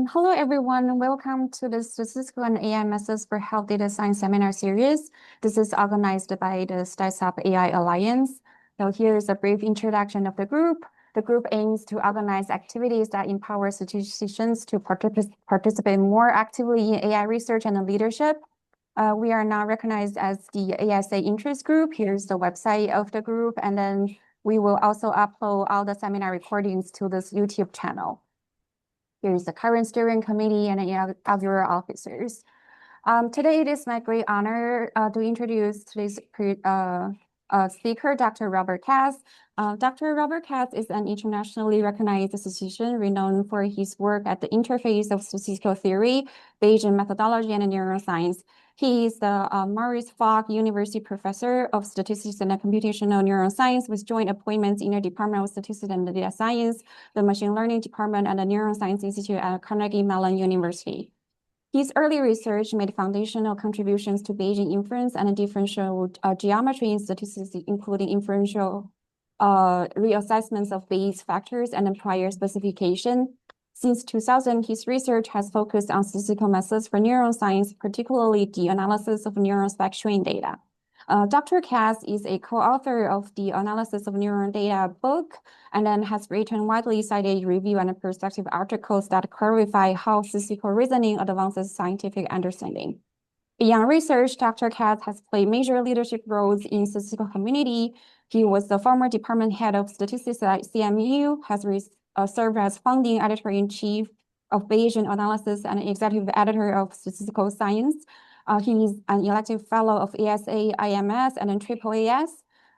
Hello, everyone. Welcome to the Statistical and AI Methods for Health Data Science Seminar Series. This is organized by the Startup AI Alliance. So here is a brief introduction of the group. The group aims to organize activities that empower statisticians to participate more actively in AI research and leadership. We are now recognized as the ASA interest group. Here's the website of the group, and then we will also upload all the seminar recordings to this YouTube channel. Here is the current steering committee and inaugural officers. Today, it is my great honor to introduce today's speaker, Dr. Robert Kass. Dr. Robert Kass is an internationally recognized statistician renowned for his work at the interface of statistical theory, Bayesian methodology, and neuroscience. He is the Maurice Fogg University Professor of Statistics and Computational Neuroscience with joint appointments in the Department of Statistics and Data Science, the Machine Learning Department, and the Neuroscience Institute at Carnegie Mellon University. His early research made foundational contributions to Bayesian inference and differential geometry in statistics, including inferential reassessments of Bayes factors and prior specification. Since 2000, his research has focused on statistical methods for neuroscience, particularly the analysis of neurospectrum data. Dr. Kass is a co-author of the Analysis of Neuron Data book, and then has written widely cited review and perspective articles that clarify how statistical reasoning advances scientific understanding. Beyond research, Dr. Kass has played major leadership roles in statistical community. He was the former department head of statistics at CMU, has served as founding editor-in-chief of Bayesian analysis and executive editor of statistical science. He is an elective fellow of ASA, IMS, and AAAS.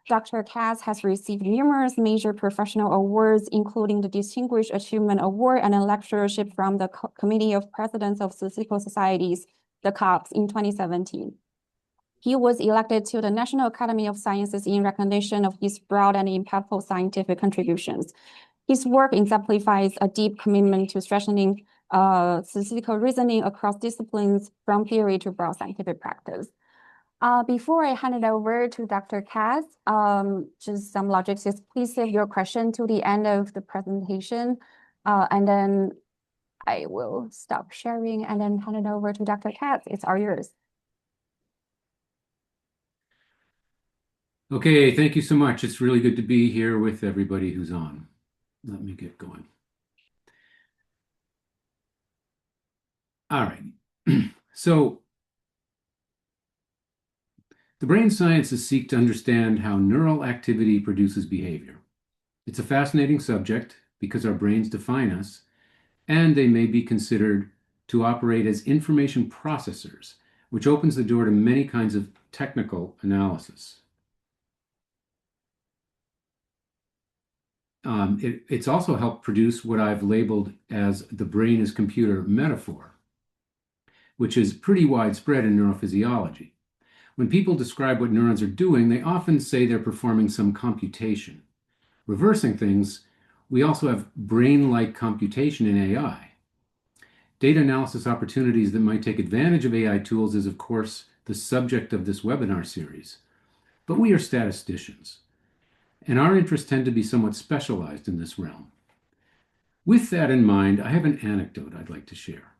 Dr. Kass has received numerous major professional awards, including the Distinguished Achievement Award and a lectureship from the Committee of Presidents of Statistical Societies, the COPS, in 2017. He was elected to the National Academy of Sciences in recognition of his broad and impactful scientific contributions. His work exemplifies a deep commitment to strengthening statistical reasoning across disciplines, from theory to broad scientific practice. Before I hand it over to Dr. Kass, just some logistics. Please save your question to the end of the presentation, and then I will stop sharing and then hand it over to Dr. Kass. It's all yours. Okay, thank you so much. It's really good to be here with everybody who's on. Let me get going. All right. So the brain sciences seek to understand how neural activity produces behavior. It's a fascinating subject because our brains define us, and they may be considered to operate as information processors, which opens the door to many kinds of technical analysis. It's also helped produce what I've labeled as the brain as computer metaphor, which is pretty widespread in neurophysiology. When people describe what neurons are doing, they often say they're performing some computation. Reversing things, we also have brain-like computation in AI. Data analysis opportunities that might take advantage of AI tools is, of course, the subject of this webinar series. But we are statisticians, and our interests tend to be somewhat specialized in this realm. With that in mind, I have an anecdote I'd like to share.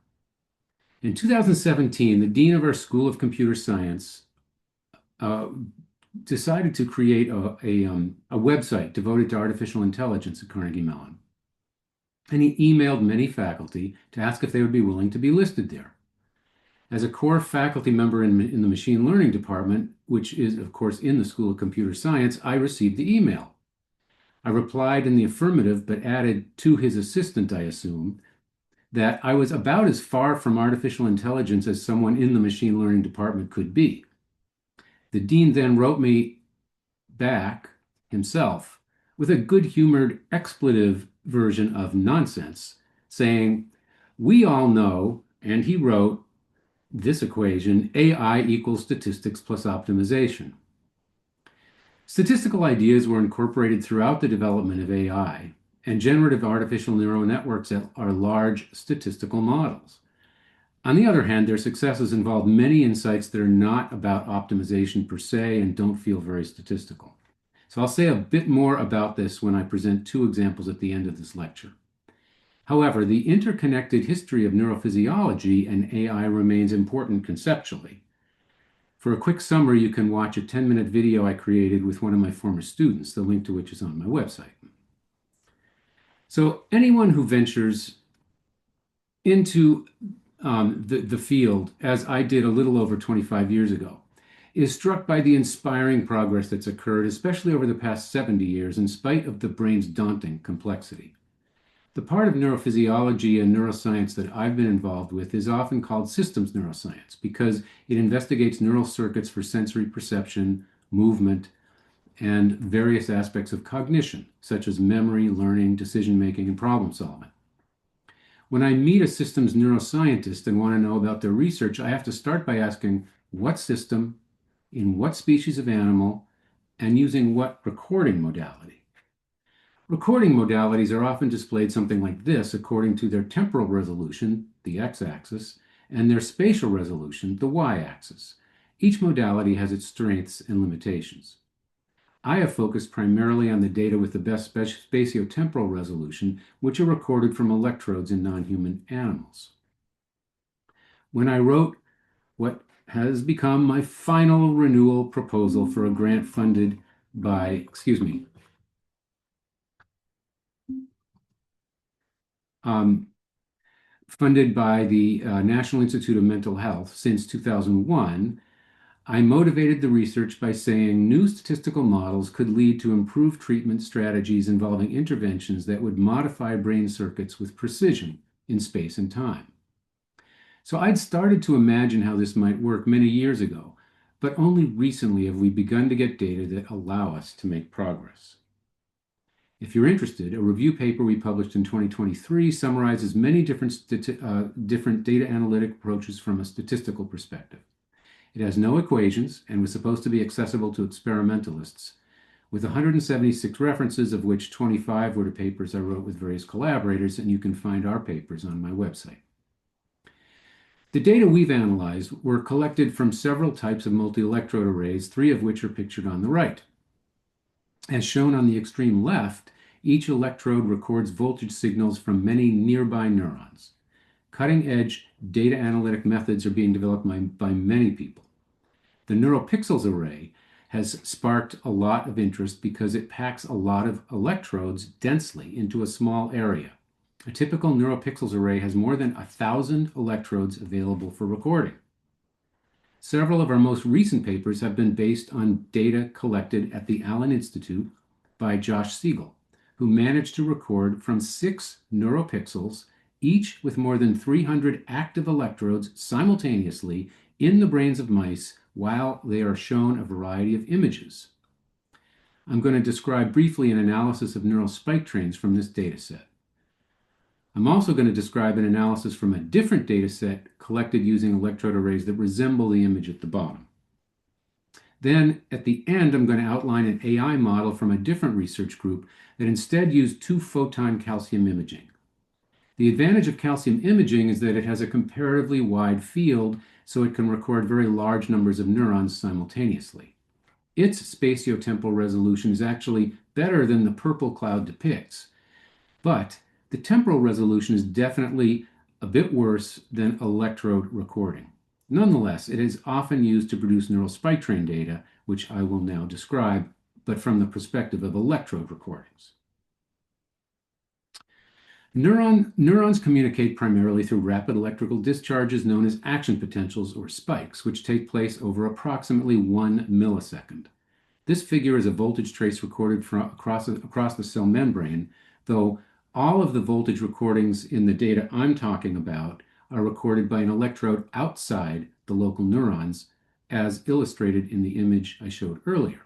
In 2017, the dean of our School of Computer Science decided to create a website devoted to artificial intelligence at Carnegie Mellon. And he emailed many faculty to ask if they would be willing to be listed there. As a core faculty member in the machine learning department, which is, of course, in the School of Computer Science, I received the email. I replied in the affirmative, but added to his assistant, I assume, that I was about as far from artificial intelligence as someone in the machine learning department could be. The dean then wrote me back himself with a good-humored expletive version of nonsense, saying, "We all know," and he wrote this equation, AI equals statistics plus optimization. Statistical ideas were incorporated throughout the development of AI, and generative artificial neural networks are large statistical models. On the other hand, their successes involve many insights that are not about optimization per se and don't feel very statistical. So I'll say a bit more about this when I present two examples at the end of this lecture. However, the interconnected history of neurophysiology and AI remains important conceptually. For a quick summary, you can watch a 10-minute video I created with one of my former students, the link to which is on my website. So anyone who ventures into the field, as I did a little over 25 years ago, is struck by the inspiring progress that's occurred, especially over the past 70 years, in spite of the brain's daunting complexity. The part of neurophysiology and neuroscience that I've been involved with is often called systems neuroscience because it investigates neural circuits for sensory perception, movement, and various aspects of cognition, such as memory, learning, decision-making, and problem-solving. When I meet a systems neuroscientist and want to know about their research, I have to start by asking what system, in what species of animal, and using what recording modality. Recording modalities are often displayed something like this according to their temporal resolution, the x-axis, and their spatial resolution, the y-axis. Each modality has its strengths and limitations. I have focused primarily on the data with the best spatiotemporal resolution, which are recorded from electrodes in non-human animals. When I wrote what has become my final renewal proposal for a grant funded by, funded by the National Institute of Mental Health since 2001, I motivated the research by saying new statistical models could lead to improved treatment strategies involving interventions that would modify brain circuits with precision in space and time. So I'd started to imagine how this might work many years ago, but only recently have we begun to get data that allow us to make progress. If you're interested, a review paper we published in 2023 summarizes many different data analytic approaches from a statistical perspective. It has no equations and was supposed to be accessible to experimentalists, with 176 references, of which 25 were to papers I wrote with various collaborators, and you can find our papers on my website. The data we've analyzed were collected from several types of multi-electrode arrays, 3 of which are pictured on the right. As shown on the extreme left, each electrode records voltage signals from many nearby neurons. Cutting-edge data analytic methods are being developed by many people. The NeuroPixels array has sparked a lot of interest because it packs a lot of electrodes densely into a small area. A typical NeuroPixels array has more than 1,000 electrodes available for recording. Several of our most recent papers have been based on data collected at the Allen Institute by Josh Siegel, who managed to record from 6 NeuroPixels, each with more than 300 active electrodes simultaneously in the brains of mice while they are shown a variety of images. I'm going to describe briefly an analysis of neural spike trains from this data set. I'm also going to describe an analysis from a different data set collected using electrode arrays that resemble the image at the bottom. Then, at the end, I'm going to outline an AI model from a different research group that instead used 2-photon calcium imaging. The advantage of calcium imaging is that it has a comparatively wide field, so it can record very large numbers of neurons simultaneously. Its spatiotemporal resolution is actually better than the purple cloud depicts, but the temporal resolution is definitely a bit worse than electrode recording. Nonetheless, it is often used to produce neural spike train data, which I will now describe, but from the perspective of electrode recordings. Neurons communicate primarily through rapid electrical discharges known as action potentials or spikes, which take place over approximately 1 millisecond. This figure is a voltage trace recorded across the cell membrane, though all of the voltage recordings in the data I'm talking about are recorded by an electrode outside the local neurons, as illustrated in the image I showed earlier.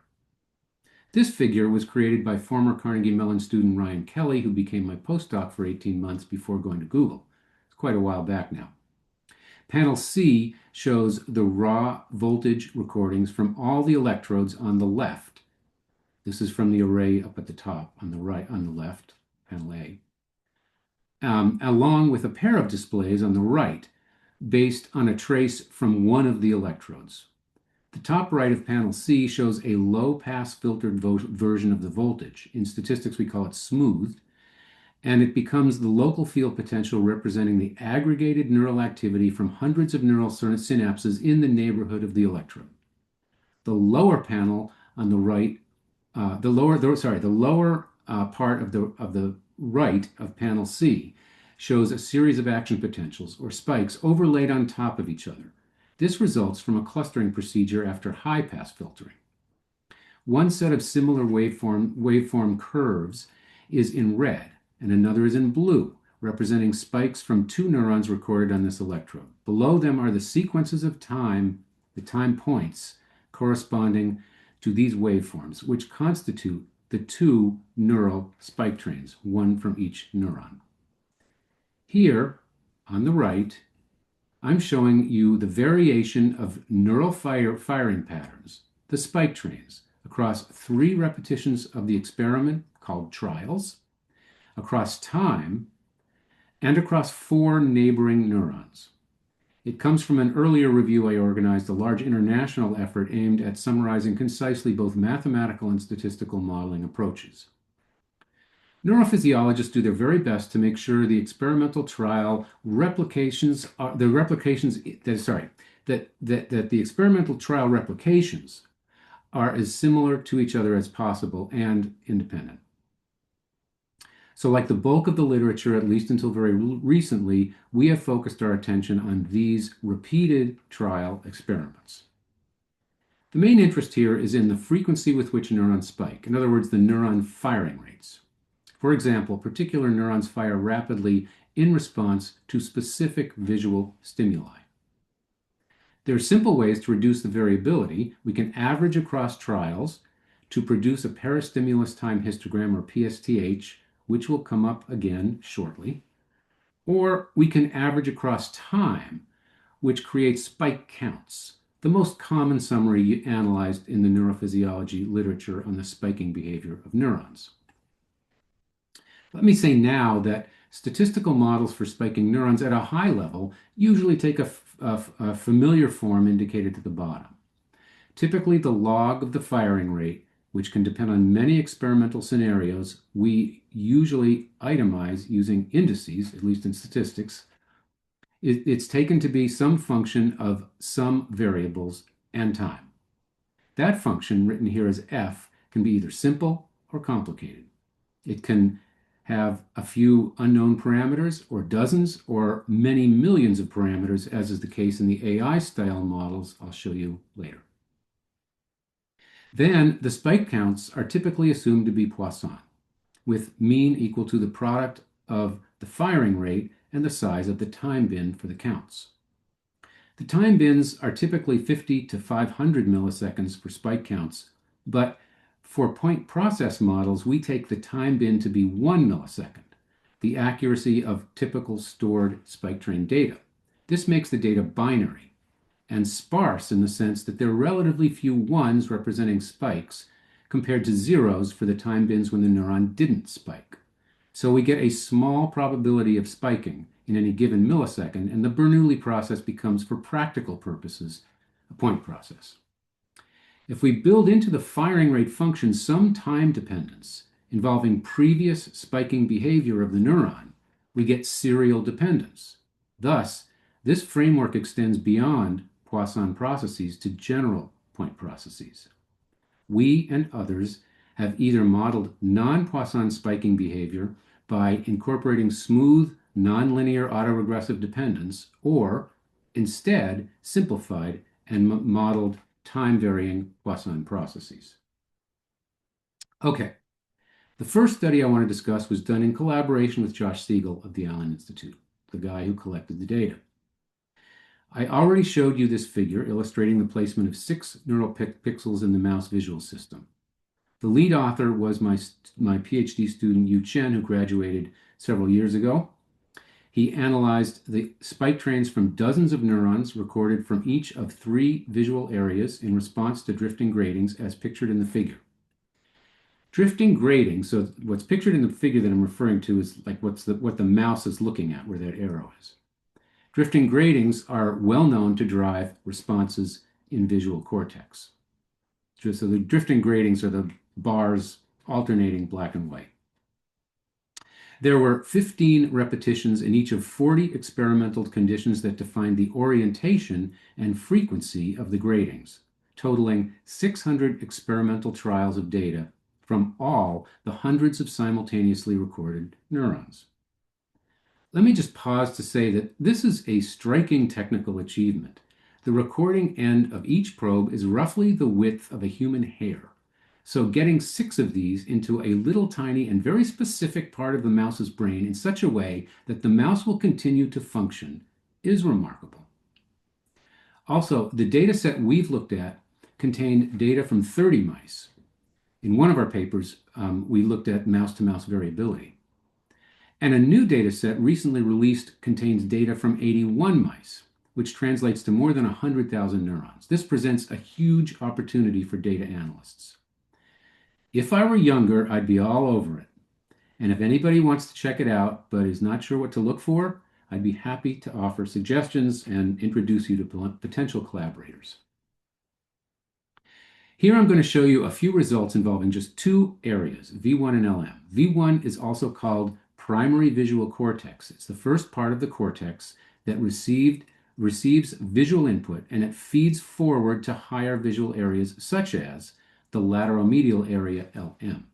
This figure was created by former Carnegie Mellon student Ryan Kelly, who became my postdoc for 18 months before going to Google. It's quite a while back now. Panel C shows the raw voltage recordings from all the electrodes on the left. This is from the array up at the top, on the right, on the left, panel A, along with a pair of displays on the right, based on a trace from one of the electrodes. The top right of panel C shows a low-pass filtered version of the voltage. In statistics, we call it smoothed, and it becomes the local field potential representing the aggregated neural activity from hundreds of neural synapses in the neighborhood of the electrode. The lower panel on the right, the lower part of the right of panel C shows a series of action potentials or spikes overlaid on top of each other. This results from a clustering procedure after high-pass filtering. One set of similar waveform curves is in red, and another is in blue, representing spikes from two neurons recorded on this electrode. Below them are the sequences of time, the time points, corresponding to these waveforms, which constitute the two neural spike trains, one from each neuron. Here, on the right, I'm showing you the variation of neural firing patterns, the spike trains, across 3 repetitions of the experiment called trials, across time, and across 4 neighboring neurons. It comes from an earlier review I organized, a large international effort aimed at summarizing concisely both mathematical and statistical modeling approaches. Neurophysiologists do their very best to make sure the experimental trial replications are the experimental trial replications are as similar to each other as possible and independent. So like the bulk of the literature, at least until very recently, we have focused our attention on these repeated trial experiments. The main interest here is in the frequency with which neurons spike, in other words, the neuron firing rates. For example, particular neurons fire rapidly in response to specific visual stimuli. There are simple ways to reduce the variability. We can average across trials to produce a peristimulus time histogram, or PSTH, which will come up again shortly. Or we can average across time, which creates spike counts, the most common summary analyzed in the neurophysiology literature on the spiking behavior of neurons. Let me say now that statistical models for spiking neurons at a high level usually take a familiar form indicated at the bottom. Typically, the log of the firing rate, which can depend on many experimental scenarios, we usually itemize using indices, at least in statistics. It's taken to be some function of some variables and time. That function, written here as f, can be either simple or complicated. It can have a few unknown parameters, or dozens, or many millions of parameters, as is the case in the AI-style models I'll show you later. Then the spike counts are typically assumed to be Poisson, with mean equal to the product of the firing rate and the size of the time bin for the counts. The time bins are typically 50 to 500 milliseconds for spike counts, but for point process models, we take the time bin to be 1 millisecond, the accuracy of typical stored spike train data. This makes the data binary and sparse in the sense that there are relatively few ones representing spikes compared to zeros for the time bins when the neuron didn't spike. So we get a small probability of spiking in any given millisecond, and the Bernoulli process becomes, for practical purposes, a point process. If we build into the firing rate function some time dependence involving previous spiking behavior of the neuron, we get serial dependence. Thus, this framework extends beyond Poisson processes to general point processes. We and others have either modeled non-Poisson spiking behavior by incorporating smooth, nonlinear autoregressive dependence, or instead simplified and modeled time-varying Poisson processes. Okay, the first study I want to discuss was done in collaboration with Josh Siegel of the Allen Institute, the guy who collected the data. I already showed you this figure illustrating the placement of 6 neural pixels in the mouse visual system. The lead author was my PhD student, Yu Chen, who graduated several years ago. He analyzed the spike trains from dozens of neurons recorded from each of 3 visual areas in response to drifting gratings as pictured in the figure. Drifting grating, so what's pictured in the figure that I'm referring to is like what the mouse is looking at, where that arrow is. Drifting gratings are well known to drive responses in visual cortex. So the drifting gratings are the bars alternating black and white. There were 15 repetitions in each of 40 experimental conditions that defined the orientation and frequency of the gratings, totaling 600 experimental trials of data from all the hundreds of simultaneously recorded neurons. Let me just pause to say that this is a striking technical achievement. The recording end of each probe is roughly the width of a human hair. So getting 6 of these into a little tiny and very specific part of the mouse's brain in such a way that the mouse will continue to function is remarkable. Also, the data set we've looked at contained data from 30 mice. In one of our papers, we looked at mouse-to-mouse variability. And a new data set recently released contains data from 81 mice, which translates to more than 100,000 neurons. This presents a huge opportunity for data analysts. If I were younger, I'd be all over it. And if anybody wants to check it out but is not sure what to look for, I'd be happy to offer suggestions and introduce you to potential collaborators. Here I'm going to show you a few results involving just 2 areas, V1 and LM. V1 is also called primary visual cortex. It's the first part of the cortex that receives visual input, and it feeds forward to higher visual areas such as the lateromedial area, LM.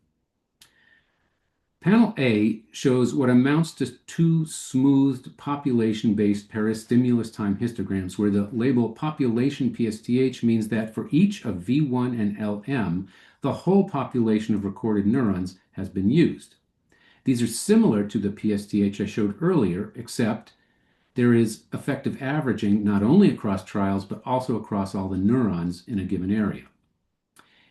Panel A shows what amounts to 2 smoothed population-based peristimulus time histograms where the label population PSTH means that for each of V1 and LM, the whole population of recorded neurons has been used. These are similar to the PSTH I showed earlier, except there is effective averaging not only across trials, but also across all the neurons in a given area.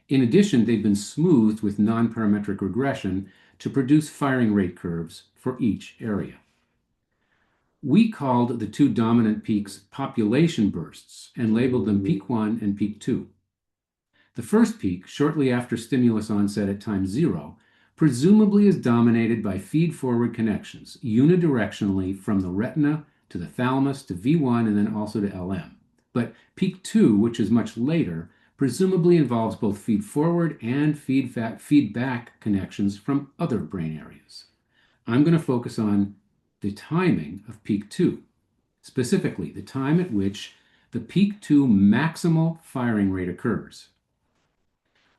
In addition, they've been smoothed with non-parametric regression to produce firing rate curves for each area. We called the 2 dominant peaks population bursts and labeled them peak 1 and peak 2. The first peak, shortly after stimulus onset at time 0, presumably is dominated by feed-forward connections, unidirectionally from the retina to the thalamus to V1 and then also to LM. But peak 2, which is much later, presumably involves both feed-forward and feedback connections from other brain areas. I'm going to focus on the timing of peak 2, specifically the time at which the peak 2 maximal firing rate occurs.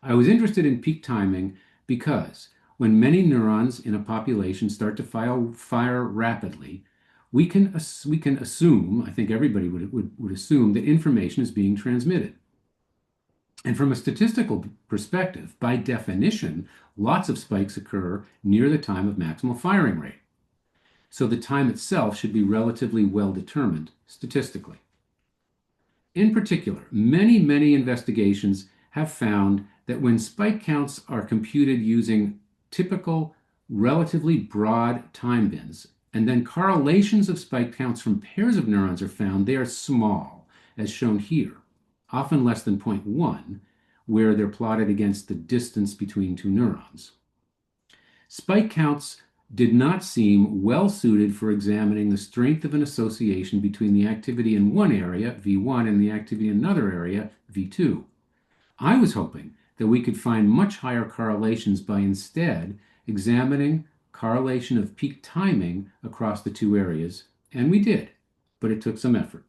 I was interested in peak timing because when many neurons in a population start to fire rapidly, we can assume, I think everybody would assume, that information is being transmitted. And from a statistical perspective, by definition, lots of spikes occur near the time of maximal firing rate. So the time itself should be relatively well determined statistically. In particular, many investigations have found that when spike counts are computed using typical, relatively broad time bins, and then correlations of spike counts from pairs of neurons are found, they are small, as shown here, often less than 0.1, where they're plotted against the distance between 2 neurons. Spike counts did not seem well suited for examining the strength of an association between the activity in one area, V1, and the activity in another area, V2. I was hoping that we could find much higher correlations by instead examining correlation of peak timing across the 2 areas, and we did, but it took some effort.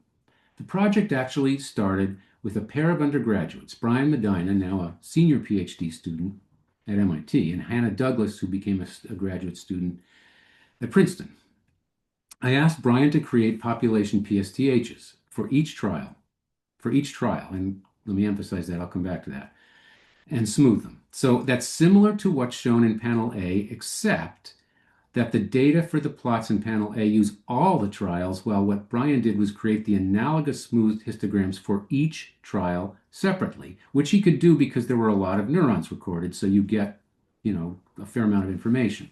The project actually started with a pair of undergraduates, Brian Medina, now a senior PhD student at MIT, and Hannah Douglas, who became a graduate student at Princeton. I asked Brian to create population PSTHs for each trial, and let me emphasize that, I'll come back to that, and smooth them. So that's similar to what's shown in panel A, except that the data for the plots in panel A use all the trials, while what Brian did was create the analogous smoothed histograms for each trial separately, which he could do because there were a lot of neurons recorded, so you get, a fair amount of information.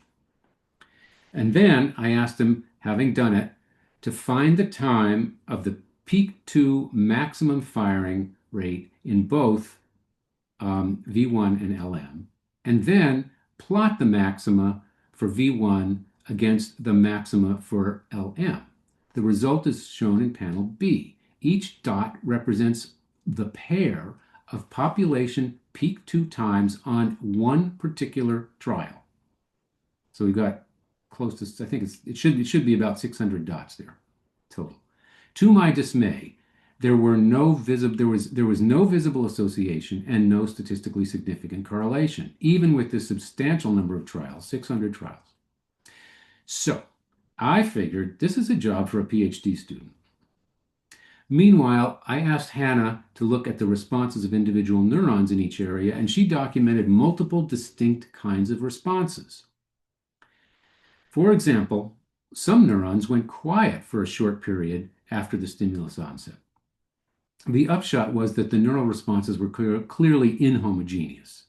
And then I asked him, having done it, to find the time of the peak 2 maximum firing rate in both V1 and LM, and then plot the maxima for V1 against the maxima for LM. The result is shown in panel B. Each dot represents the pair of population peak 2 times on one particular trial. So we've got close to, I think it should be about 600 dots there total. To my dismay, there was no visible association and no statistically significant correlation, even with this substantial number of trials, 600 trials. So I figured this is a job for a PhD student. Meanwhile, I asked Hannah to look at the responses of individual neurons in each area, and she documented multiple distinct kinds of responses. For example, some neurons went quiet for a short period after the stimulus onset. The upshot was that the neural responses were clearly inhomogeneous.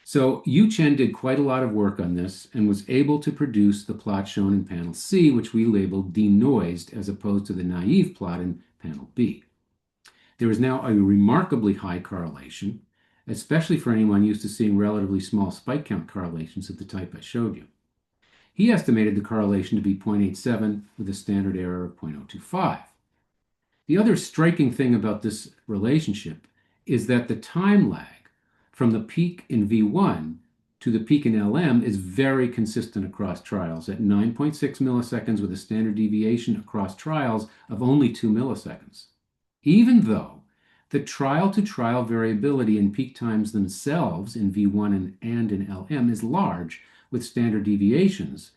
So Yu Chen did quite a lot of work on this and was able to produce the plot shown in panel C, which we labeled denoised as opposed to the naive plot in panel B. There is now a remarkably high correlation, especially for anyone used to seeing relatively small spike count correlations of the type I showed you. He estimated the correlation to be 0.87 with a standard error of 0.025. The other striking thing about this relationship is that the time lag from the peak in V1 to the peak in LM is very consistent across trials at 9.6 milliseconds with a standard deviation across trials of only 2 milliseconds. Even though the trial-to-trial variability in peak times themselves in V1 and in LM is large, with standard deviations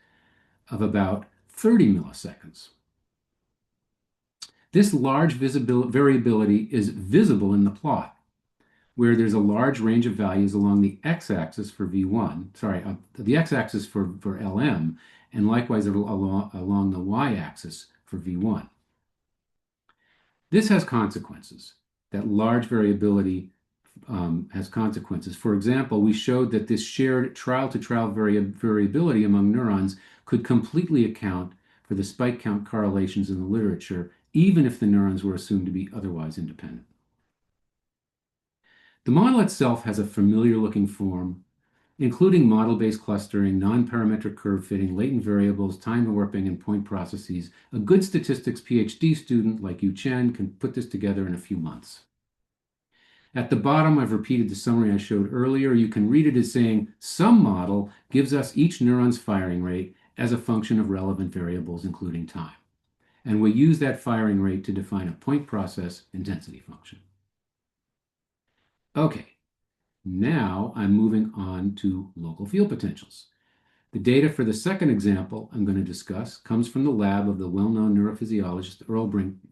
of about 30 milliseconds. This large variability is visible in the plot, where there's a large range of values along the x-axis for V1, the x-axis for LM, and likewise along the y-axis for V1. This has consequences. That large variability has consequences. For example, we showed that this shared trial-to-trial variability among neurons could completely account for the spike count correlations in the literature, even if the neurons were assumed to be otherwise independent. The model itself has a familiar-looking form, including model-based clustering, non-parametric curve fitting, latent variables, time warping, and point processes. A good statistics PhD student like Yu Chen can put this together in a few months. At the bottom, I've repeated the summary I showed earlier. You can read it as saying, some model gives us each neuron's firing rate as a function of relevant variables, including time. And we use that firing rate to define a point process and density function. Okay, now I'm moving on to local field potentials. The data for the second example I'm going to discuss comes from the lab of the well-known neurophysiologist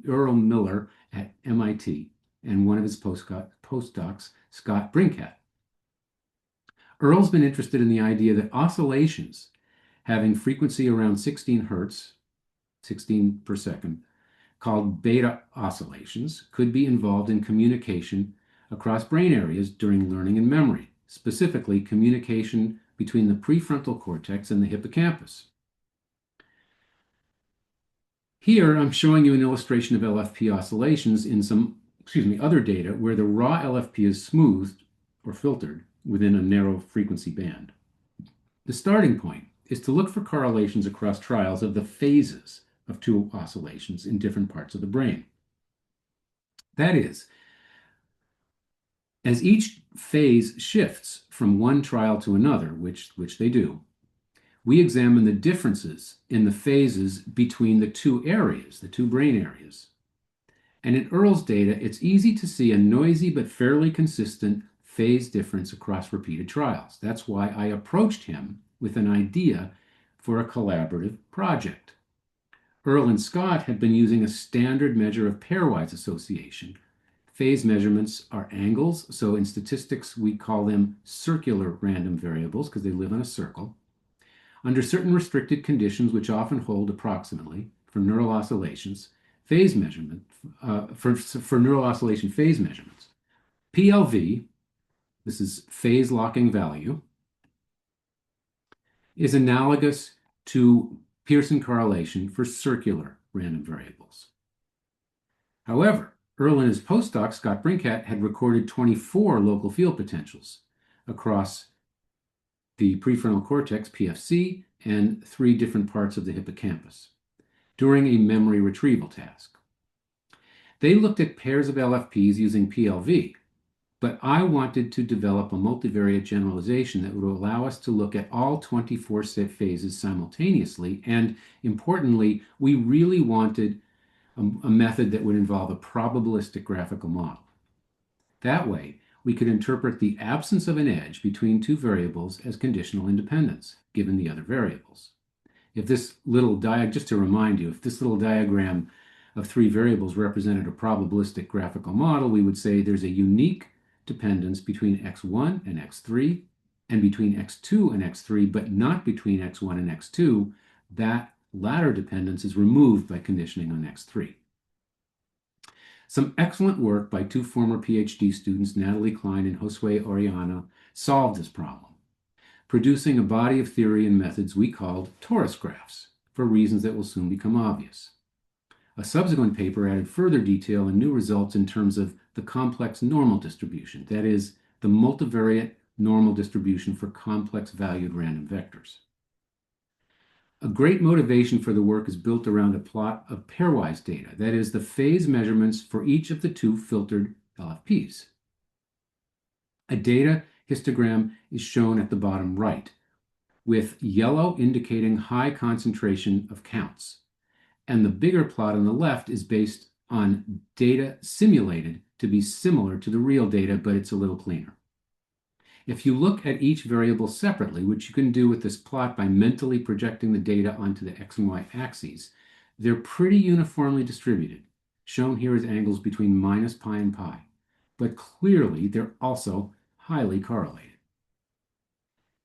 Earl Miller at MIT and one of his postdocs, Scott Brinkat. Earl's been interested in the idea that oscillations having frequency around 16 hertz, 16 per second, called beta oscillations, could be involved in communication across brain areas during learning and memory, specifically communication between the prefrontal cortex and the hippocampus. Here, I'm showing you an illustration of LFP oscillations in some other data where the raw LFP is smoothed or filtered within a narrow frequency band. The starting point is to look for correlations across trials of the phases of two oscillations in different parts of the brain. That is, as each phase shifts from one trial to another, which they do, we examine the differences in the phases between the two areas, the two brain areas. And in Earl's data, it's easy to see a noisy but fairly consistent phase difference across repeated trials. That's why I approached him with an idea for a collaborative project. Earl and Scott had been using a standard measure of pairwise association. Phase measurements are angles, so in statistics we call them circular random variables because they live in a circle. Under certain restricted conditions, which often hold approximately for neural oscillations, phase measurement, for neural oscillation phase measurements. PLV, this is phase locking value, is analogous to Pearson correlation for circular random variables. However, Earl and his postdoc, Scott Brinkat, had recorded 24 local field potentials across the prefrontal cortex, PFC, and 3 different parts of the hippocampus during a memory retrieval task. They looked at pairs of LFPs using PLV, but I wanted to develop a multivariate generalization that would allow us to look at all 24 set phases simultaneously. And importantly, we really wanted a method that would involve a probabilistic graphical model. That way, we could interpret the absence of an edge between two variables as conditional independence, given the other variables. If this little just to remind you, if this little diagram of three variables represented a probabilistic graphical model, we would say there's a unique dependence between x1 and x3, and between x2 and x3, but not between x1 and x2. That latter dependence is removed by conditioning on x3. Some excellent work by two former PhD students, Natalie Klein and Josue Oriana, solved this problem, producing a body of theory and methods we called torus graphs, for reasons that will soon become obvious. A subsequent paper added further detail and new results in terms of the complex normal distribution, that is, the multivariate normal distribution for complex valued random vectors. A great motivation for the work is built around a plot of pairwise data, that is, the phase measurements for each of the two filtered LFPs. A data histogram is shown at the bottom right, with yellow indicating high concentration of counts. And the bigger plot on the left is based on data simulated to be similar to the real data, but it's a little cleaner. If you look at each variable separately, which you can do with this plot by mentally projecting the data onto the x and y axes, they're pretty uniformly distributed, shown here as angles between minus pi and pi, but clearly they're also highly correlated.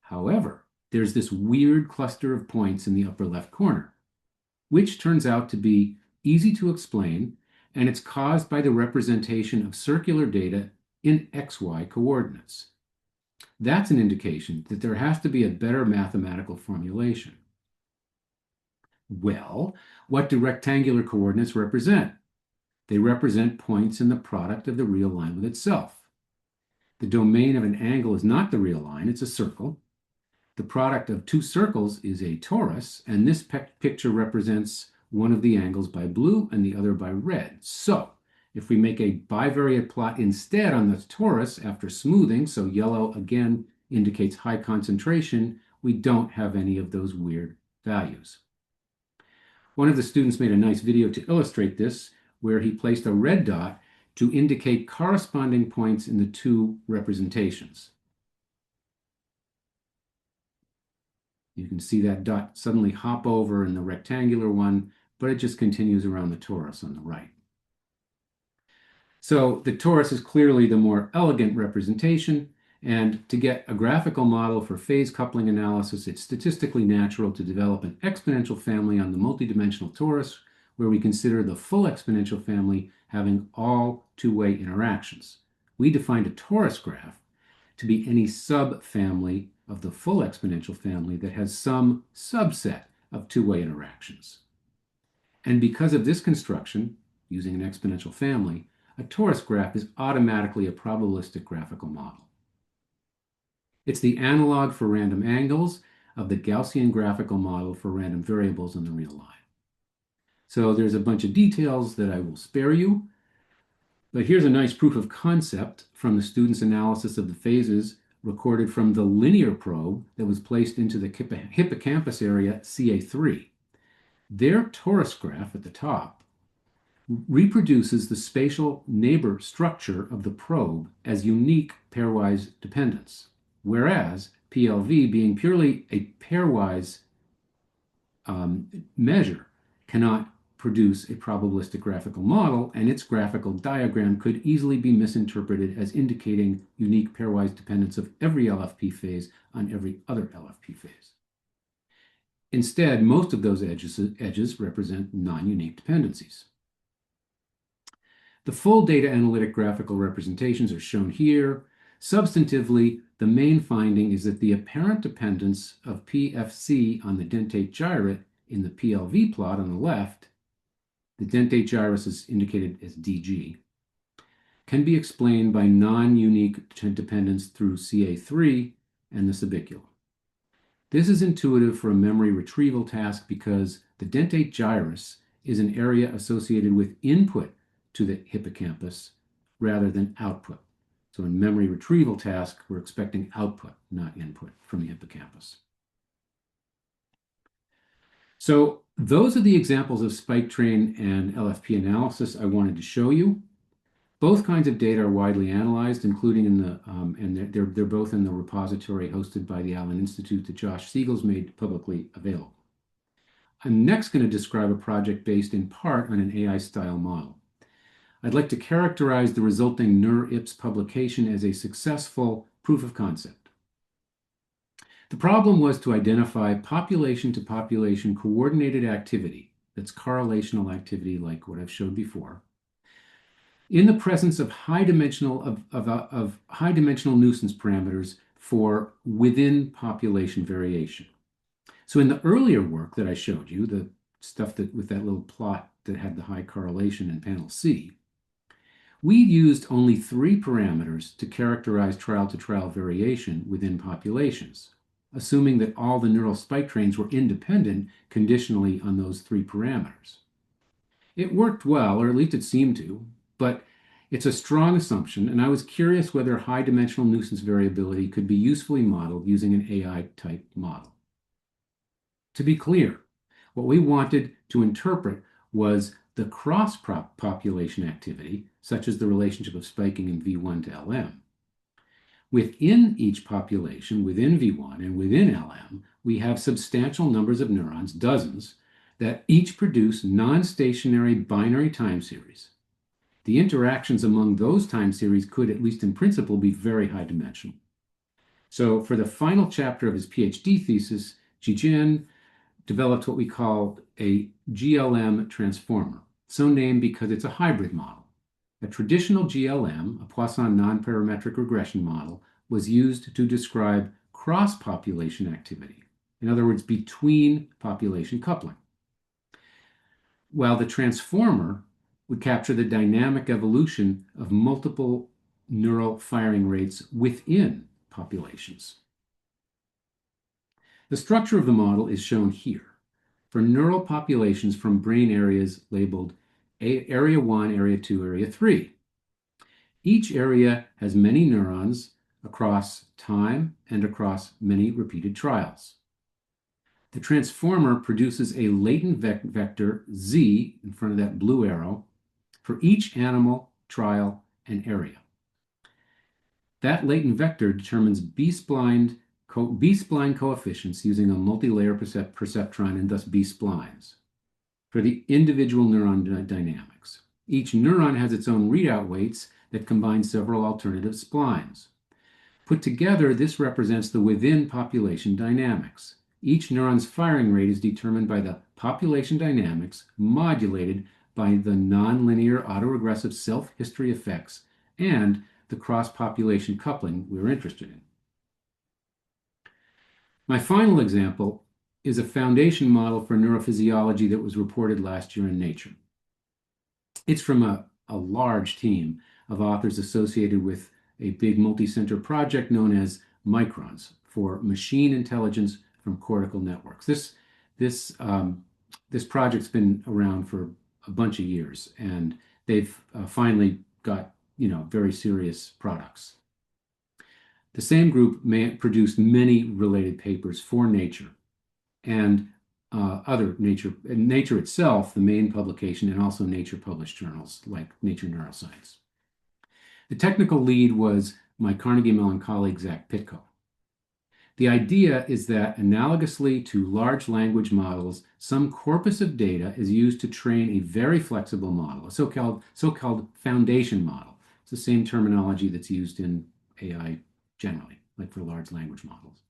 However, there's this weird cluster of points in the upper left corner, which turns out to be easy to explain, and it's caused by the representation of circular data in xy coordinates. That's an indication that there has to be a better mathematical formulation. Well, what do rectangular coordinates represent? They represent points in the product of the real line with itself. The domain of an angle is not the real line, it's a circle. The product of two circles is a torus, and this picture represents one of the angles by blue and the other by red. So, if we make a bivariate plot instead on the torus after smoothing, so yellow again indicates high concentration, we don't have any of those weird values. One of the students made a nice video to illustrate this, where he placed a red dot to indicate corresponding points in the two representations. You can see that dot suddenly hop over in the rectangular one, but it just continues around the torus on the right. So the torus is clearly the more elegant representation, and to get a graphical model for phase coupling analysis, it's statistically natural to develop an exponential family on the multidimensional torus, where we consider the full exponential family having all two-way interactions. We defined a torus graph to be any subfamily of the full exponential family that has some subset of two-way interactions. And because of this construction, using an exponential family, a torus graph is automatically a probabilistic graphical model. It's the analog for random angles of the Gaussian graphical model for random variables in the real line. So there's a bunch of details that I will spare you, but here's a nice proof of concept from the students' analysis of the phases recorded from the linear probe that was placed into the hippocampus area CA3. Their torus graph at the top reproduces the spatial neighbor structure of the probe as unique pairwise dependence, whereas PLV, being purely a pairwise measure, cannot produce a probabilistic graphical model, and its graphical diagram could easily be misinterpreted as indicating unique pairwise dependence of every LFP phase on every other LFP phase. Instead, most of those edges represent non-unique dependencies. The full data analytic graphical representations are shown here. Substantively, the main finding is that the apparent dependence of PFC on the dentate gyrate in the PLV plot on the left, the dentate gyrus is indicated as DG, can be explained by non-unique dependence through CA3 and the subiculum. This is intuitive for a memory retrieval task because the dentate gyrus is an area associated with input to the hippocampus rather than output. So in memory retrieval task, we're expecting output, not input from the hippocampus. So those are the examples of spike train and LFP analysis I wanted to show you. Both kinds of data are widely analyzed, including in the, and they're both in the repository hosted by the Mellon Institute that Josh Siegel's made publicly available. I'm next going to describe a project based in part on an AI-style model. I'd like to characterize the resulting NeurIPS publication as a successful proof of concept. The problem was to identify population-to-population coordinated activity, that's correlational activity like what I've showed before, in the presence of high-dimensional nuisance parameters for within population variation. So in the earlier work that I showed you, the stuff that with that little plot that had the high correlation in panel C, we used only 3 parameters to characterize trial-to-trial variation within populations, assuming that all the neural spike trains were independent conditionally on those 3 parameters. It worked well, or at least it seemed to, but it's a strong assumption, and I was curious whether high-dimensional nuisance variability could be usefully modeled using an AI-type model. To be clear, what we wanted to interpret was the cross-population activity, such as the relationship of spiking in V1 to LM. Within each population, within V1 and within LM, we have substantial numbers of neurons, dozens, that each produce non-stationary binary time series. The interactions among those time series could, at least in principle, be very high dimensional. So for the final chapter of his PhD thesis, Zhang developed what we call a GLM transformer, so named because it's a hybrid model. A traditional GLM, a Poisson non-parametric regression model, was used to describe cross-population activity, in other words, between population coupling, while the transformer would capture the dynamic evolution of multiple neural firing rates within populations. The structure of the model is shown here for neural populations from brain areas labeled Area 1, Area 2, Area 3. Each area has many neurons across time and across many repeated trials. The transformer produces a latent vector Z in front of that blue arrow for each animal, trial, and area. That latent vector determines B-spline coefficients using a multi-layer perceptron and thus B-splines for the individual neuron dynamics. Each neuron has its own readout weights that combine several alternative splines. Put together, this represents the within population dynamics. Each neuron's firing rate is determined by the population dynamics modulated by the nonlinear autoregressive self-history effects and the cross-population coupling we're interested in. My final example is a foundation model for neurophysiology that was reported last year in Nature. It's from a large team of authors associated with a big multi-center project known as Microns for machine intelligence from cortical networks. This project's been around for a bunch of years, and they've finally got very serious products. The same group produced many related papers for Nature and other Nature itself, the main publication, and also Nature published journals like Nature Neuroscience. The technical lead was my Carnegie Mellon colleague, Zach Pitko. The idea is that analogously to large language models, some corpus of data is used to train a very flexible model, a so-called foundation model. It's the same terminology that's used in AI generally, like for large language models.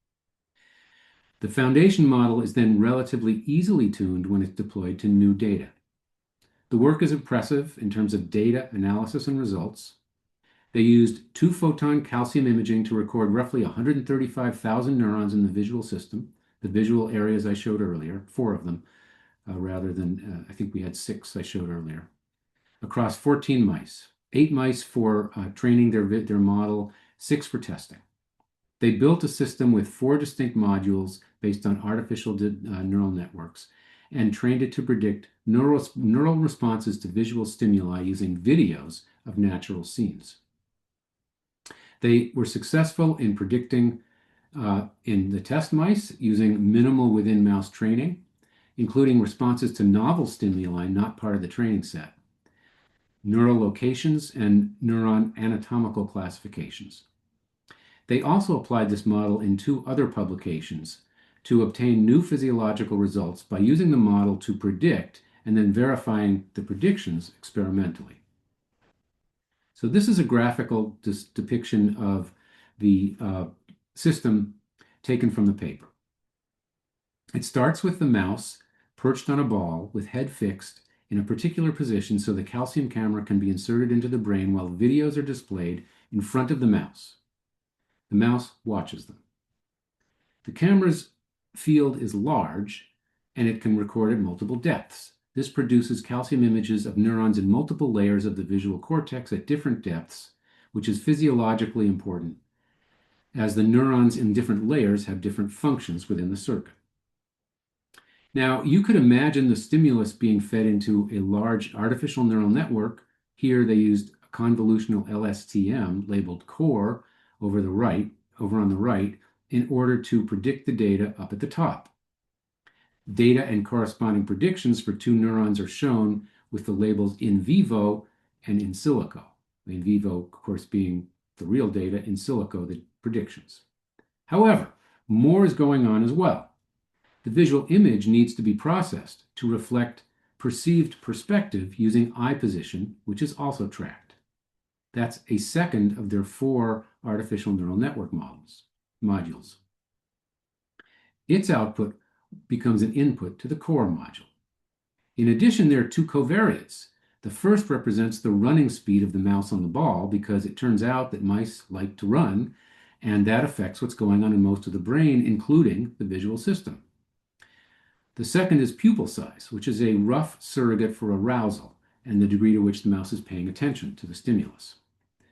The foundation model is then relatively easily tuned when it's deployed to new data. The work is impressive in terms of data analysis and results. They used 2-photon calcium imaging to record roughly 135,000 neurons in the visual system, the visual areas I showed earlier, 4 of them, rather than, I think we had 6 I showed earlier, across 14 mice, 8 mice for training their model, 6 for testing. They built a system with 4 distinct modules based on artificial neural networks and trained it to predict neural responses to visual stimuli using videos of natural scenes. They were successful in predicting in the test mice using minimal within-mouse training, including responses to novel stimuli not part of the training set, neural locations, and neuron anatomical classifications. They also applied this model in 2 other publications to obtain new physiological results by using the model to predict and then verifying the predictions experimentally. So this is a graphical depiction of the system taken from the paper. It starts with the mouse perched on a ball with head fixed in a particular position so the calcium camera can be inserted into the brain while videos are displayed in front of the mouse. The mouse watches them. The camera's field is large and it can record at multiple depths. This produces calcium images of neurons in multiple layers of the visual cortex at different depths, which is physiologically important, as the neurons in different layers have different functions within the circuit. Now, you could imagine the stimulus being fed into a large artificial neural network. Here they used a convolutional LSTM labeled core over on the right, in order to predict the data up at the top. Data and corresponding predictions for 2 neurons are shown with the labels in vivo and in silico. In vivo, of course, being the real data, in silico, the predictions. However, more is going on as well. The visual image needs to be processed to reflect perceived perspective using eye position, which is also tracked. That's a second of their 4 artificial neural network modules. Its output becomes an input to the core module. In addition, there are 2 covariates. The first represents the running speed of the mouse on the ball because it turns out that mice like to run, and that affects what's going on in most of the brain, including the visual system. The second is pupil size, which is a rough surrogate for arousal and the degree to which the mouse is paying attention to the stimulus.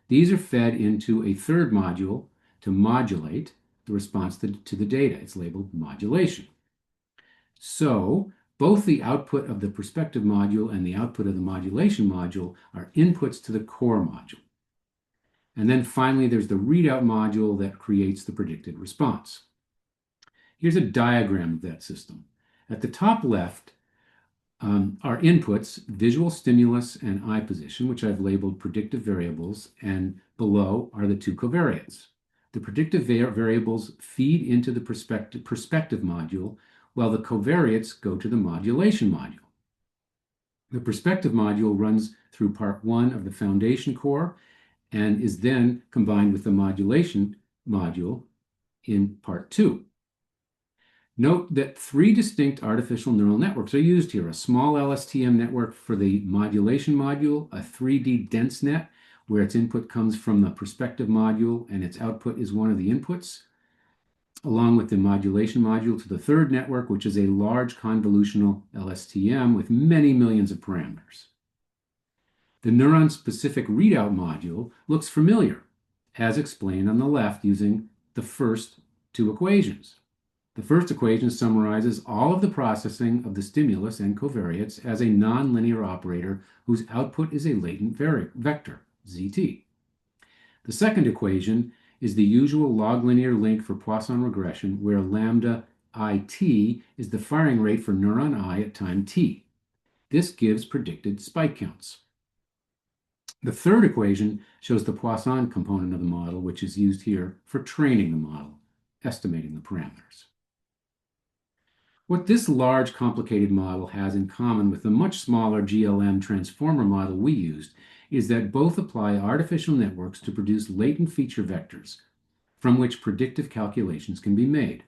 These are fed into a third module to modulate the response to the data. It's labeled modulation. So both the output of the perspective module and the output of the modulation module are inputs to the core module. And then finally, there's the readout module that creates the predicted response. Here's a diagram of that system. At the top left are inputs, visual stimulus and eye position, which I've labeled predictive variables, and below are the 2 covariates. The predictive variables feed into the perspective module, while the covariates go to the modulation module. The perspective module runs through part 1 of the foundation core and is then combined with the modulation module in part 2. Note that 3 distinct artificial neural networks are used here: a small LSTM network for the modulation module, a 3D dense net where its input comes from the perspective module and its output is one of the inputs, along with the modulation module to the third network, which is a large convolutional LSTM with many millions of parameters. The neuron-specific readout module looks familiar, as explained on the left using the first 2 equations. The first equation summarizes all of the processing of the stimulus and covariates as a nonlinear operator whose output is a latent vector, ZT. The second equation is the usual log linear link for Poisson regression, where lambda IT is the firing rate for neuron I at time t. This gives predicted spike counts. The third equation shows the Poisson component of the model, which is used here for training the model, estimating the parameters. What this large, complicated model has in common with the much smaller GLM transformer model we used is that both apply artificial networks to produce latent feature vectors from which predictive calculations can be made.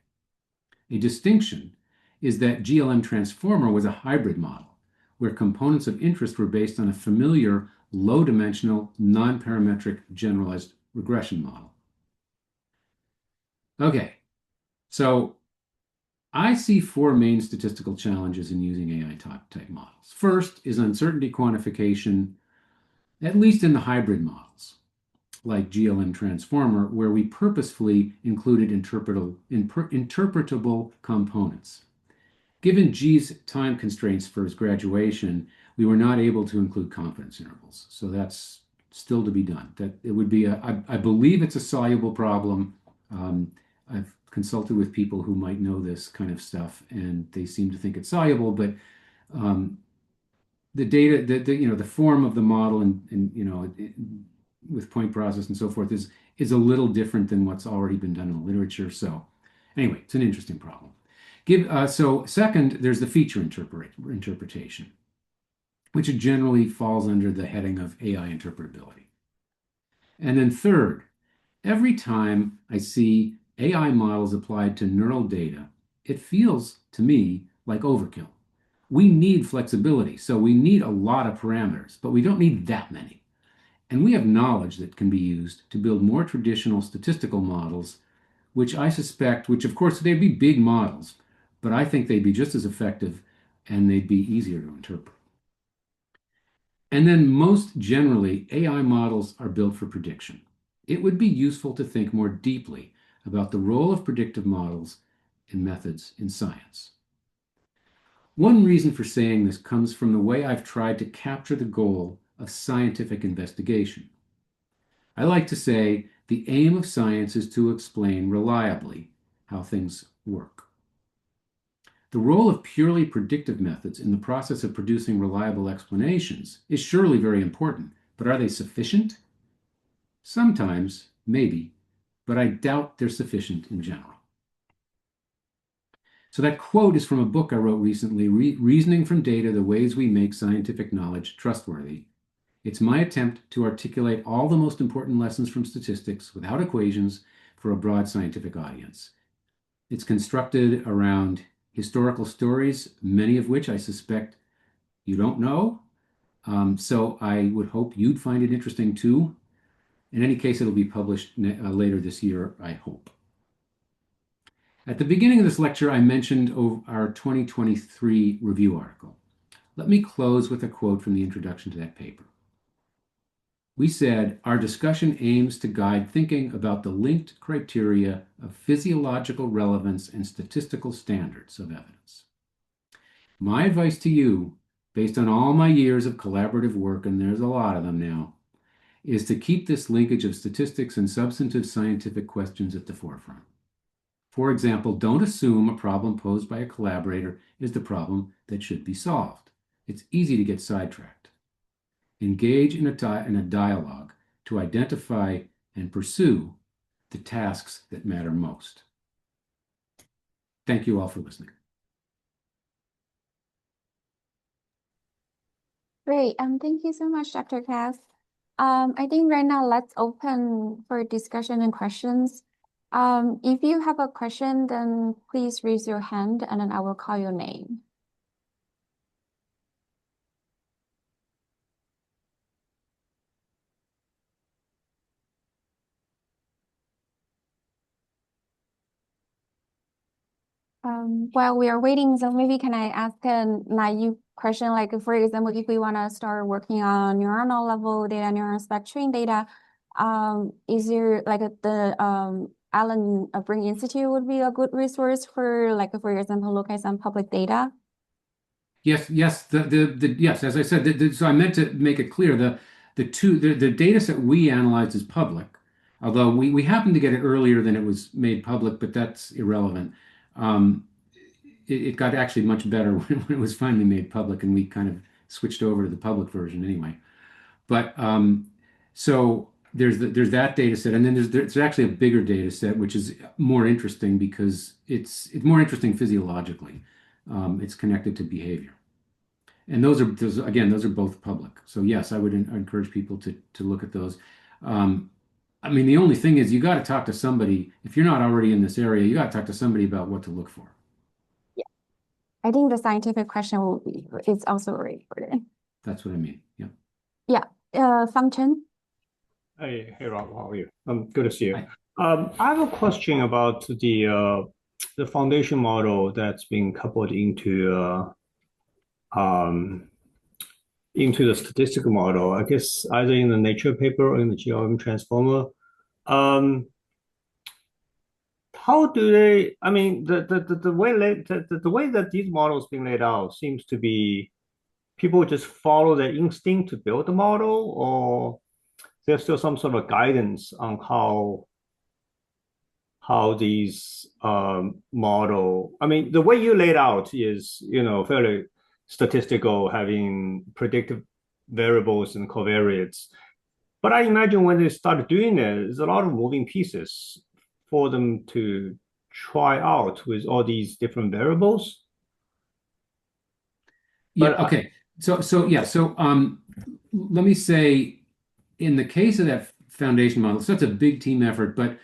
A distinction is that GLM transformer was a hybrid model, where components of interest were based on a familiar low-dimensional, non-parametric generalized regression model. Okay, so I see 4 main statistical challenges in using AI-type models. First is uncertainty quantification, at least in the hybrid models, like GLM transformer, where we purposefully included interpretable components. Given G's time constraints for his graduation, we were not able to include confidence intervals. So that's still to be done. That it would be I believe it's a soluble problem. I've consulted with people who might know this kind of stuff, and they seem to think it's soluble, but the data, the form of the model with point process and so forth is a little different than what's already been done in the literature. So anyway, it's an interesting problem. So second, there's the feature interpretation, which generally falls under the heading of AI interpretability. And then third, every time I see AI models applied to neural data, it feels to me like overkill. We need flexibility, so we need a lot of parameters, but we don't need that many. And we have knowledge that can be used to build more traditional statistical models, which I suspect, which of course they'd be big models, but I think they'd be just as effective and they'd be easier to interpret. And then most generally, AI models are built for prediction. It would be useful to think more deeply about the role of predictive models and methods in science. One reason for saying this comes from the way I've tried to capture the goal of scientific investigation. I like to say the aim of science is to explain reliably how things work. The role of purely predictive methods in the process of producing reliable explanations is surely very important, but are they sufficient? Sometimes, maybe, but I doubt they're sufficient in general. So that quote is from a book I wrote recently, Reasoning from Data, the Ways We Make Scientific Knowledge Trustworthy. It's my attempt to articulate all the most important lessons from statistics without equations for a broad scientific audience. It's constructed around historical stories, many of which I suspect you don't know. So I would hope you'd find it interesting too. In any case, it'll be published later this year, I hope. At the beginning of this lecture, I mentioned our 2023 review article. Let me close with a quote from the introduction to that paper. We said, our discussion aims to guide thinking about the linked criteria of physiological relevance and statistical standards of evidence. My advice to you, based on all my years of collaborative work, and there's a lot of them now, is to keep this linkage of statistics and substantive scientific questions at the forefront. For example, don't assume a problem posed by a collaborator is the problem that should be solved. It's easy to get sidetracked. Engage in a dialogue to identify and pursue the tasks that matter most. Thank you all for listening. Great. Thank you so much, Dr. Kass. I think right now let's open for discussion and questions. If you have a question, then please raise your hand and then I will call your name. While we are waiting, so maybe can I ask a naive question, like for example, if we want to start working on neuronal level data, neural spectrum data, is there like the Allen Brain Institute would be a good resource for, like, for example, look at some public data? Yes, yes, yes. As I said, so I meant to make it clear the data set we analyzed is public, although we happened to get it earlier than it was made public, but that's irrelevant. It got actually much better when it was finally made public, and we kind of switched over to the public version anyway. But so there's that data set, and then there's actually a bigger data set, which is more interesting because it's more interesting physiologically. It's connected to behavior, and those are both public. So yes, I would encourage people to look at those. I mean, the only thing is you got to talk to somebody. If you're not already in this area, you got to talk to somebody about what to look for. Yeah, I think the scientific question it's also very important. That's what I mean. Yeah. Yeah. Function. Hey, Rob, how are you? Good to see you. Hi. I have a question about the foundation model that's being coupled into the statistical model. I guess either in the Nature paper or in the GLM transformer. How do they? I mean, the way that these models being laid out seems to be people just follow their instinct to build the model, or there's still some sort of guidance on how these model. I mean, the way you laid out is, fairly statistical, having predictive variables and covariates. But I imagine when they start doing it, there's a lot of moving pieces for them to try out with all these different variables. Yeah, But okay. Let me say, in the case of that foundation model, so it's a big team effort, but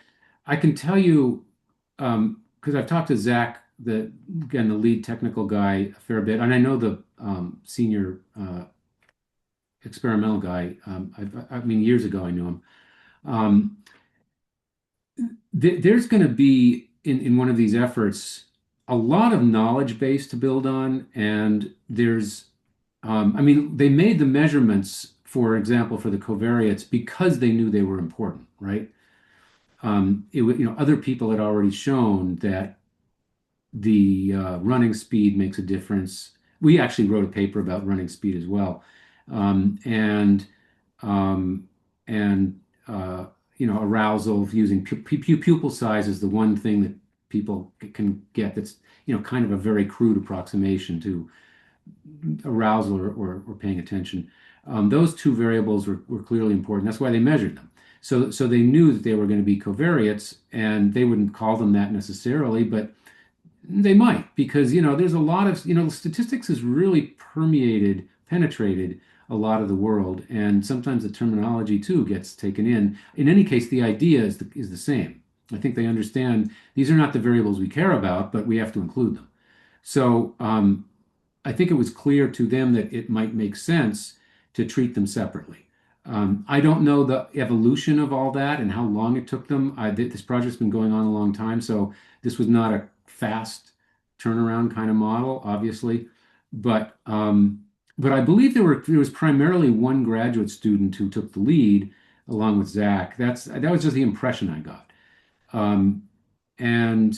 I can tell you, because I've talked to Zach, the lead technical guy, a fair bit, and I know the senior experimental guy. I mean, years ago I knew him. There's going to be in one of these efforts a lot of knowledge base to build on, and there's, I mean, they made the measurements, for example, for the covariates because they knew they were important, right? Other people had already shown that the running speed makes a difference. We actually wrote a paper about running speed as well, and um, and arousal using pupil size is the one thing that people can get that's kind of a very crude approximation to arousal or paying attention. Those two variables were clearly important. That's why they measured them. So they knew that they were going to be covariates, and they wouldn't call them that necessarily, but they might, because there's a lot of statistics has really penetrated a lot of the world, and sometimes the terminology too gets taken in. In any case, the idea is the same. I think they understand these are not the variables we care about, but we have to include them. So I think it was clear to them that it might make sense to treat them separately. I don't know the evolution of all that and how long it took them. This project's been going on a long time, so this was not a fast turnaround kind of model, obviously. But I believe there was primarily one graduate student who took the lead along with Zach. That was just the impression I got. And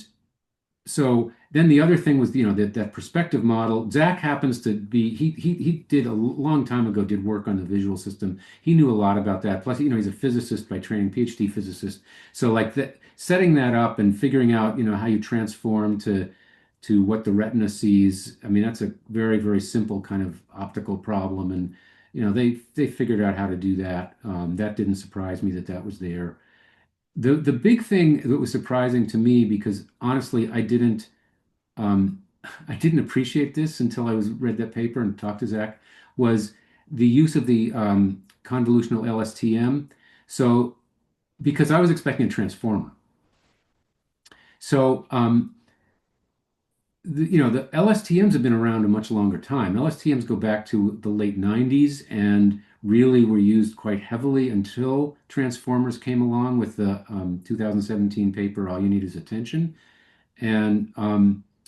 so then the other thing was, that perspective model. Zach happens to be he did a long time ago did work on the visual system. He knew a lot about that. Plus, he's a physicist by training, PhD physicist. So like that, setting that up and figuring out, how you transform to what the retina sees. I mean, that's a very, very simple kind of optical problem, and they figured out how to do that. That didn't surprise me that was there. The big thing that was surprising to me, because honestly, um, I didn't appreciate this until I read that paper and talked to Zach, was the use of the convolutional LSTM. So, because I was expecting a transformer. So, the LSTMs have been around a much longer time. LSTMs go back to the late 90s and really were used quite heavily until transformers came along with the 2017 paper, All You Need Is Attention. And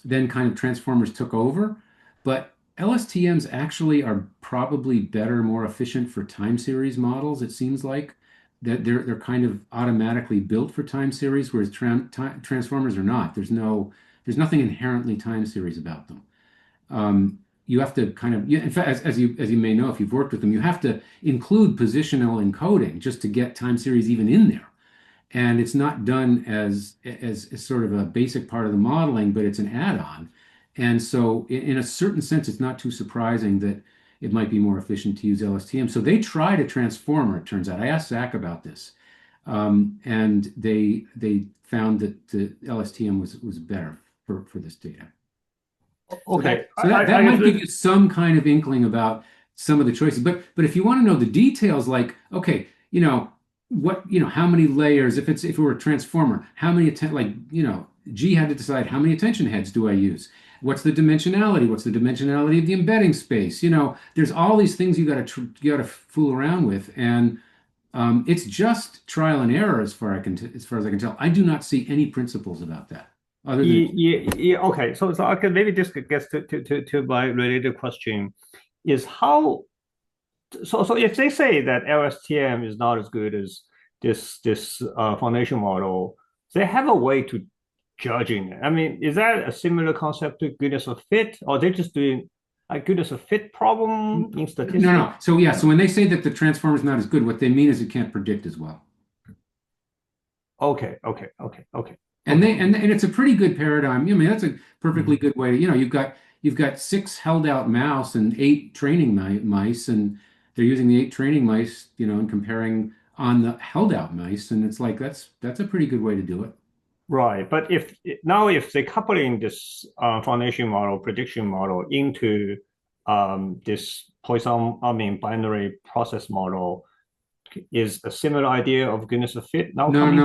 then kind of transformers took over. But LSTMs actually are probably better, more efficient for time series models, it seems like. That they're kind of automatically built for time series, whereas transformers are not. There's nothing inherently time series about them. You have to kind of, in fact, as you may know, if you've worked with them, you have to include positional encoding just to get time series even in there. And it's not done as sort of a basic part of the modeling, but it's an add-on. And so in a certain sense, it's not too surprising that it might be more efficient to use LSTM. So they tried a transformer, it turns out. I asked Zach about this. And they found that the LSTM was better for this data. okay, So that might give you some kind of inkling about some of the choices. But if you want to know the details, like, okay, how many layers, if it were a transformer, how many, G had to decide how many attention heads do I use? What's the dimensionality? What's the dimensionality of the embedding space? There's all these things you got to fool around with, and it's just trial and error as far as I can tell. I do not see any principles about that. Other than yeah. Okay, so I can maybe this gets to my related question, is how. So if they say that LSTM is not as good as this foundation model, they have a way to judging it. I mean, is that a similar concept to goodness of fit, or they're just doing a goodness of fit problem in statistics? No. So yeah, so when they say that the transform is not as good, what they mean is it can't predict as well. Okay. And it's a pretty good paradigm. I mean, that's a perfectly good way to, you've got 6 held out mouse and 8 training mice, and they're using the 8 training mice, and comparing on the held out mice, and it's like that's a pretty good way to do it. Right. But if they're coupling this foundation model, prediction model into this binary process model, is a similar idea of goodness of fit now No. coming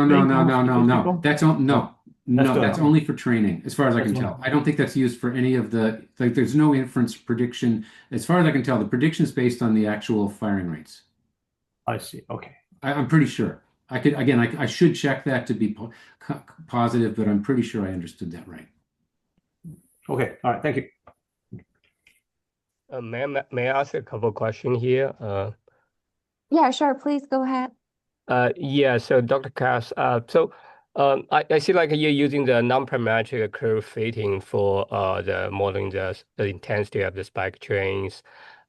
statistical? That's only for training, as far as I can tell. I don't think that's used for any of the, like, there's no inference prediction. As far as I can tell, the prediction is based on the actual firing rates. I see. Okay. I'm pretty sure. I should check that to be positive, but I'm pretty sure I understood that right. Okay. All right. Thank you. May I ask a couple of questions here? Yeah, sure. Please go ahead. Yeah, so Dr. Kass, I see like you're using the non-parametric curve fitting for the modeling the intensity of the spike trains.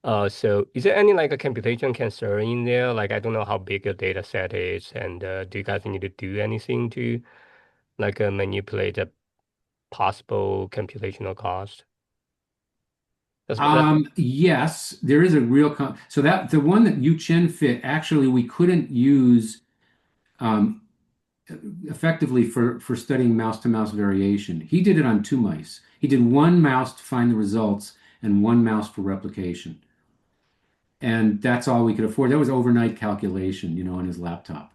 So is there any like a computation concern in there? Like I don't know how big your data set is, and do you guys need to do anything to like manipulate the possible computational cost? Yes, there is a real so that the one that Yu Chen fit, actually we couldn't use effectively for studying mouse to mouse variation. He did it on 2 mice. He did 1 mouse to find the results and 1 mouse for replication. And that's all we could afford. That was overnight calculation, on his laptop.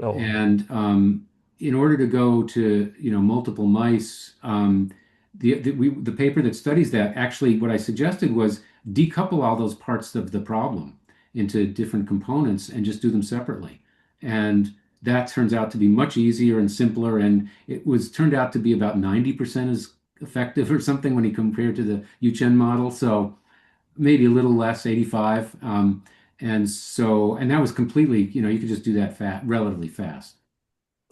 Oh. And in order to go to multiple mice, the paper that studies that, actually what I suggested was decouple all those parts of the problem into different components and just do them separately. And that turns out to be much easier and simpler, and it turned out to be about 90% as effective or something when he compared to the Yu Chen model. So maybe a little less, 85. And that was completely, you could just do that relatively fast.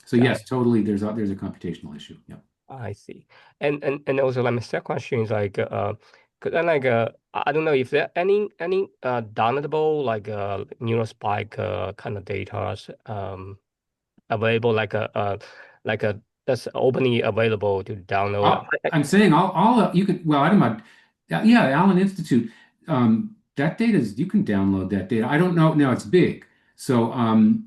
So yes, totally. There's a computational issue. Yeah. I see. And also like my second question is like cause then like I don't know if there any downloadable like neurospike kind of data available like that's openly available to download. I'm saying all you could, well, I don't know. Yeah, Allen Institute. That data you can download that data. I don't know. No, it's big. So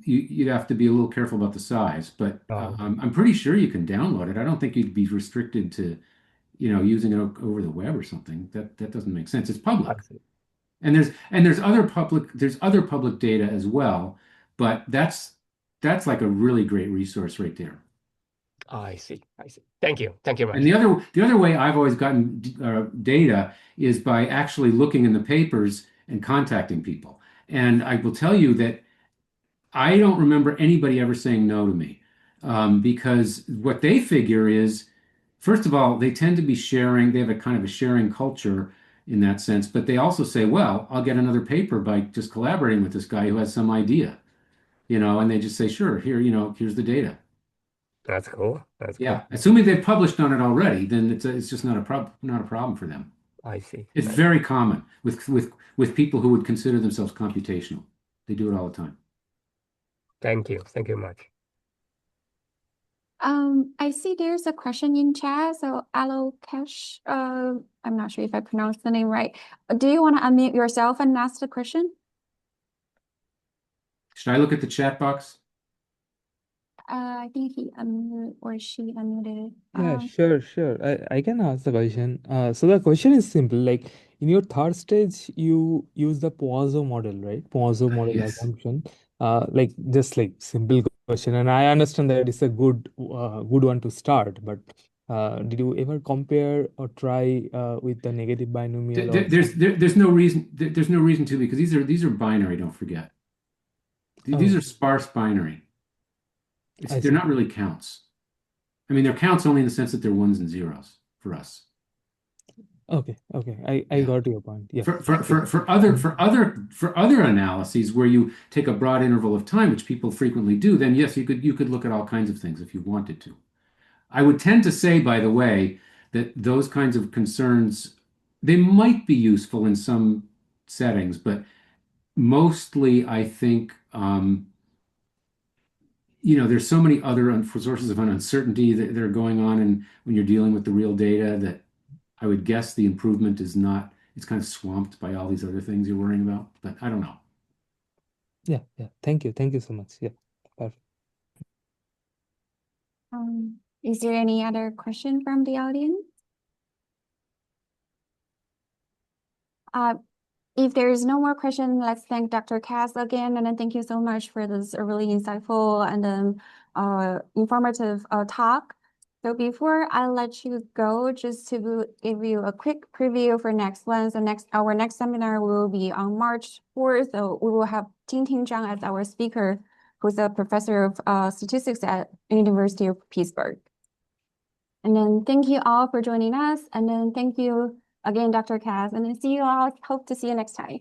you'd have to be a little careful about the size, but I'm pretty sure you can download it. I don't think you'd be restricted to, using it over the web or something. That doesn't make sense. It's public, and there's other public data as well. But that's like a really great resource right there. I see. Thank you very much. And the other way I've always gotten data is by actually looking in the papers and contacting people. And I will tell you that I don't remember anybody ever saying no to me, because what they figure is, first of all, they tend to be sharing. They have a kind of a sharing culture in that sense, but they also say, well, I'll get another paper by just collaborating with this guy who has some idea, and they just say, sure, here, here's the data. That's cool. Yeah. Assuming they've published on it already, then it's just not a problem for them. I see. It's very common with people who would consider themselves computational. They do it all the time. Thank you very much. I see there's a question in chat. So Kash, I'm not sure if I pronounced the name right. Do you want to unmute yourself and ask the question? Should I look at the chat box? I think he unmuted or she unmuted. Yeah, sure. I can ask the question. So the question is simple. Like in your third stage, you use the Poisson model, right? Poisson model Yes. assumption. Like just like simple question, and I understand that it's a good one to start. But did you ever compare or try with the negative binomial? There's no reason. There's no reason to, because these are binary. Don't forget. These are sparse binary. They're not really counts. I mean, they're counts only in the sense that they're ones and zeros for us. Okay. I got your point. Yeah. For other analyses where you take a broad interval of time, which people frequently do, then yes, you could look at all kinds of things if you wanted to. I would tend to say, by the way, that those kinds of concerns they might be useful in some settings, but mostly I think there's so many other sources of uncertainty that are going on, and when you're dealing with the real data, that I would guess the improvement is not. It's kind of swamped by all these other things you're worrying about. But I don't know. Yeah, yeah. Thank you so much. Yeah, perfect. Is there any other question from the audience? If there is no more question, let's thank Dr. Kass again, and then thank you so much for this really insightful and informative talk. So before I let you go, just to give you a quick preview for next one. So our next seminar will be on March 4th. So we will have Ting Zhang as our speaker, who's a professor of statistics at University of Pittsburgh. And then thank you all for joining us. And then thank you again, Dr. Kass. And then see you all. Hope to see you next time.